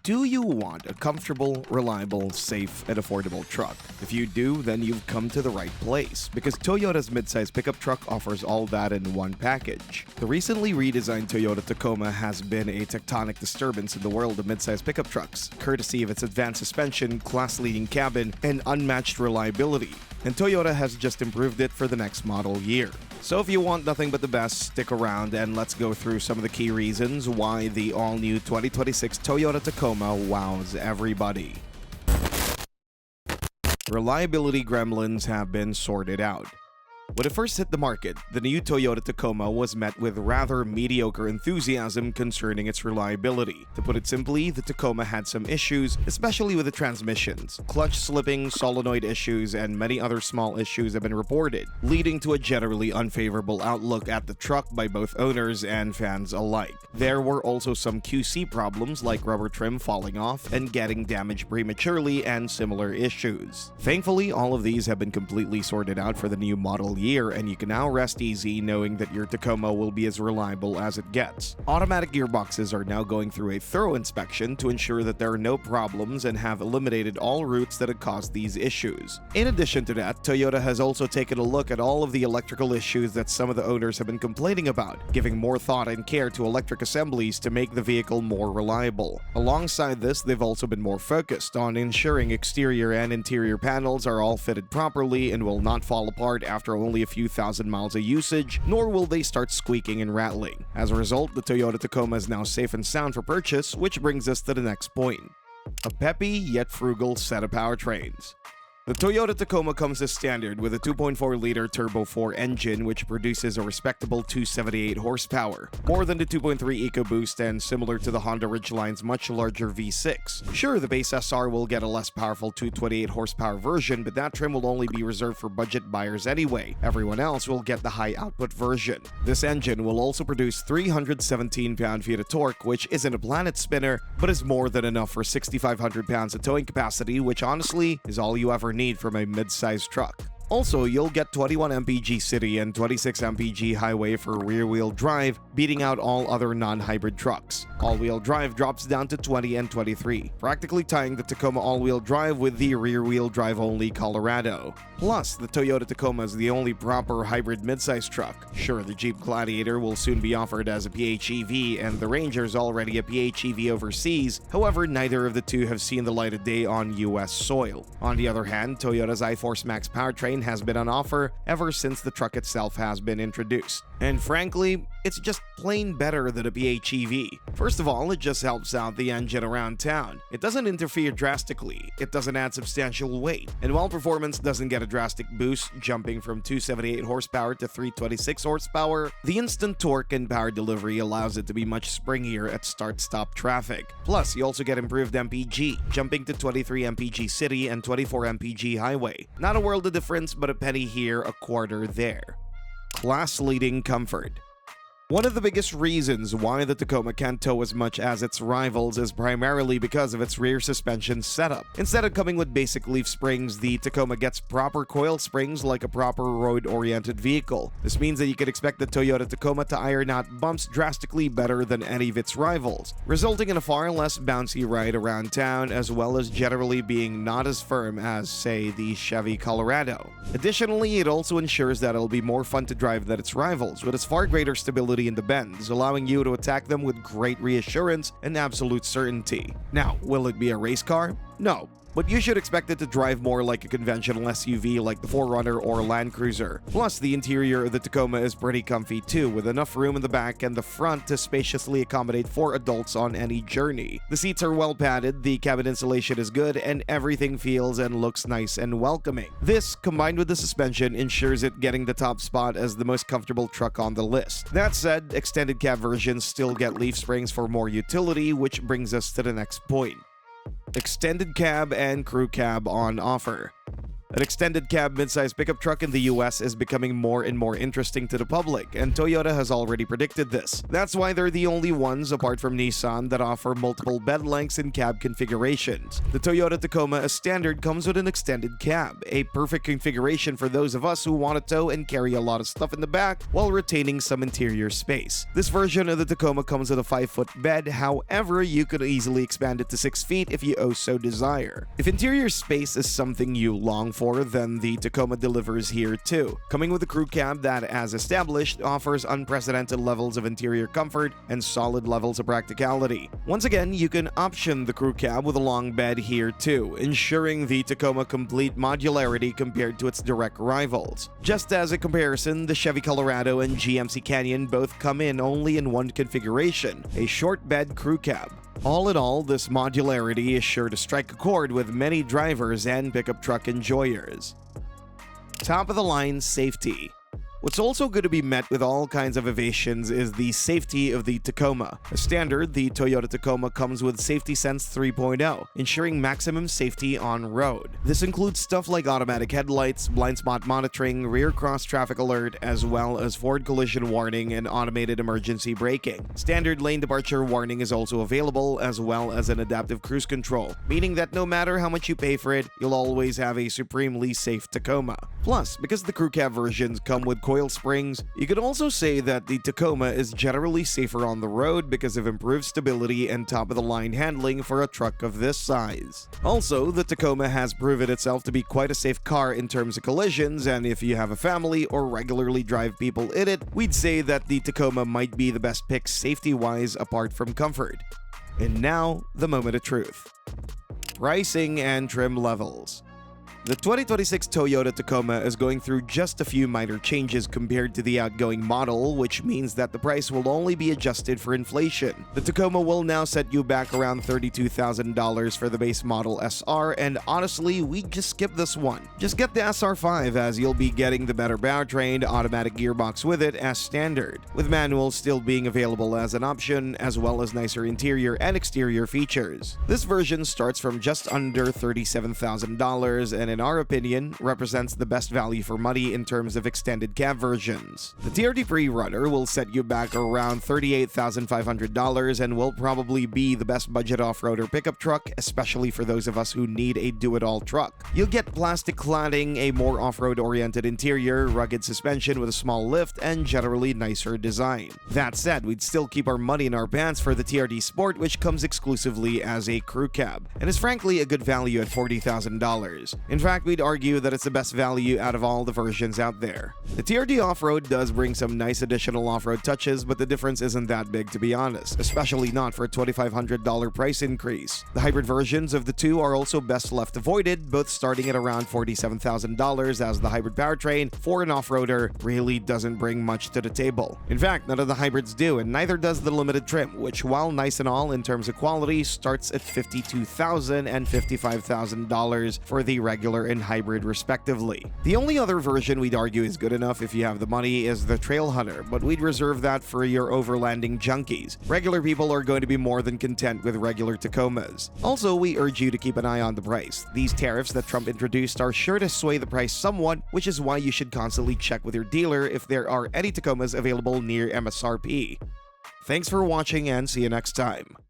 Do you want a comfortable, reliable, safe, and affordable truck? If you do, then you've come to the right place, because Toyota's midsize pickup truck offers all that in one package. The recently redesigned Toyota Tacoma has been a tectonic disturbance in the world of midsize pickup trucks, courtesy of its advanced suspension, class-leading cabin, and unmatched reliability. And Toyota has just improved it for the next model year. So if you want nothing but the best, stick around and let's go through some of the key reasons why the all-new 2026 Toyota Tacoma wows everybody. Reliability gremlins have been sorted out. When it first hit the market, the new Toyota Tacoma was met with rather mediocre enthusiasm concerning its reliability. To put it simply, the Tacoma had some issues, especially with the transmissions. Clutch slipping, solenoid issues, and many other small issues have been reported, leading to a generally unfavorable outlook at the truck by both owners and fans alike. There were also some QC problems like rubber trim falling off and getting damaged prematurely and similar issues. Thankfully, all of these have been completely sorted out for the new model year, and you can now rest easy knowing that your Tacoma will be as reliable as it gets. Automatic gearboxes are now going through a thorough inspection to ensure that there are no problems and have eliminated all routes that had caused these issues. In addition to that, Toyota has also taken a look at all of the electrical issues that some of the owners have been complaining about, giving more thought and care to electric assemblies to make the vehicle more reliable. Alongside this, they've also been more focused on ensuring exterior and interior panels are all fitted properly and will not fall apart after only a few thousand miles of usage, nor will they start squeaking and rattling. As a result, the Toyota Tacoma is now safe and sound for purchase, which brings us to the next point: a peppy yet frugal set of powertrains. The Toyota Tacoma comes as standard with a 2.4-liter Turbo 4 engine, which produces a respectable 278 horsepower, more than the 2.3 EcoBoost and similar to the Honda Ridgeline's much larger V6. Sure, the base SR will get a less powerful 228 horsepower version, but that trim will only be reserved for budget buyers anyway. Everyone else will get the high-output version. This engine will also produce 317 pound-feet of torque, which isn't a planet spinner, but is more than enough for 6,500 pounds of towing capacity, which honestly is all you ever need from a mid-sized truck. Also, you'll get 21 mpg city and 26 mpg highway for rear-wheel drive, beating out all other non-hybrid trucks. All-wheel drive drops down to 20 and 23, practically tying the Tacoma all-wheel drive with the rear-wheel drive-only Colorado. Plus, the Toyota Tacoma is the only proper hybrid midsize truck. Sure, the Jeep Gladiator will soon be offered as a PHEV, and the Ranger is already a PHEV overseas. However, neither of the two have seen the light of day on US soil. On the other hand, Toyota's iForce Max powertrain has been on offer ever since the truck itself has been introduced. And frankly, it's just plain better than a PHEV. First of all, it just helps out the engine around town. It doesn't interfere drastically, it doesn't add substantial weight, and while performance doesn't get a drastic boost, jumping from 278 horsepower to 326 horsepower, the instant torque and power delivery allows it to be much springier at start-stop traffic. Plus, you also get improved MPG, jumping to 23 mpg city and 24 mpg highway. Not a world of difference, but a penny here, a quarter there. Class-leading comfort. One of the biggest reasons why the Tacoma can't tow as much as its rivals is primarily because of its rear suspension setup. Instead of coming with basic leaf springs, the Tacoma gets proper coil springs like a proper road-oriented vehicle. This means that you can expect the Toyota Tacoma to iron out bumps drastically better than any of its rivals, resulting in a far less bouncy ride around town, as well as generally being not as firm as, say, the Chevy Colorado. Additionally, it also ensures that it'll be more fun to drive than its rivals, with its far greater stability in the bends, allowing you to attack them with great reassurance and absolute certainty. Now, will it be a race car? No. But you should expect it to drive more like a conventional SUV like the 4Runner or Land Cruiser. Plus, the interior of the Tacoma is pretty comfy too, with enough room in the back and the front to spaciously accommodate 4 adults on any journey. The seats are well padded, the cabin insulation is good, and everything feels and looks nice and welcoming. This, combined with the suspension, ensures it getting the top spot as the most comfortable truck on the list. That said, extended cab versions still get leaf springs for more utility, which brings us to the next point: extended cab and crew cab on offer. An extended cab midsize pickup truck in the US is becoming more and more interesting to the public, and Toyota has already predicted this. That's why they're the only ones, apart from Nissan, that offer multiple bed lengths and cab configurations. The Toyota Tacoma as standard comes with an extended cab, a perfect configuration for those of us who want to tow and carry a lot of stuff in the back while retaining some interior space. This version of the Tacoma comes with a 5-foot bed, however, you could easily expand it to 6 feet if you so desire. If interior space is something you long for, then the Tacoma delivers here too, coming with a crew cab that, as established, offers unprecedented levels of interior comfort and solid levels of practicality. Once again, you can option the crew cab with a long bed here too, ensuring the Tacoma complete modularity compared to its direct rivals. Just as a comparison, the Chevy Colorado and GMC Canyon both come in only in one configuration, a short bed crew cab. All in all, this modularity is sure to strike a chord with many drivers and pickup truck enjoyers. Top-of-the-line safety. What's also going to be met with all kinds of ovations is the safety of the Tacoma. As standard, the Toyota Tacoma comes with Safety Sense 3.0, ensuring maximum safety on road. This includes stuff like automatic headlights, blind spot monitoring, rear cross traffic alert, as well as forward collision warning and automated emergency braking. Standard lane departure warning is also available, as well as an adaptive cruise control, meaning that no matter how much you pay for it, you'll always have a supremely safe Tacoma. Plus, because the crew cab versions come with coil springs, you could also say that the Tacoma is generally safer on the road because of improved stability and top-of-the-line handling for a truck of this size. Also, the Tacoma has proven itself to be quite a safe car in terms of collisions, and if you have a family or regularly drive people in it, we'd say that the Tacoma might be the best pick safety-wise apart from comfort. And now, the moment of truth. Pricing and trim levels. The 2026 Toyota Tacoma is going through just a few minor changes compared to the outgoing model, which means that the price will only be adjusted for inflation. The Tacoma will now set you back around $32,000 for the base model SR, and honestly, we just skip this one. Just get the SR5 as you'll be getting the better powertrain, automatic gearbox with it as standard, with manual still being available as an option, as well as nicer interior and exterior features. This version starts from just under $37,000 and in our opinion, represents the best value for money in terms of extended cab versions. The TRD Pre-Runner will set you back around $38,500 and will probably be the best budget off-roader pickup truck, especially for those of us who need a do-it-all truck. You'll get plastic cladding, a more off-road oriented interior, rugged suspension with a small lift, and generally nicer design. That said, we'd still keep our money in our pants for the TRD Sport, which comes exclusively as a crew cab, and is frankly a good value at $40,000. In fact, we'd argue that it's the best value out of all the versions out there. The TRD Off-Road does bring some nice additional off-road touches, but the difference isn't that big to be honest, especially not for a $2,500 price increase. The hybrid versions of the two are also best left avoided, both starting at around $47,000, as the hybrid powertrain for an off-roader really doesn't bring much to the table. In fact, none of the hybrids do, and neither does the limited trim, which, while nice and all in terms of quality, starts at $52,000 and $55,000 for the regular and hybrid respectively. The only other version we'd argue is good enough if you have the money is the Trail Hunter, but we'd reserve that for your overlanding junkies. Regular people are going to be more than content with regular Tacomas. Also, we urge you to keep an eye on the price. These tariffs that Trump introduced are sure to sway the price somewhat, which is why you should constantly check with your dealer if there are any Tacomas available near MSRP. Thanks for watching and see you next time.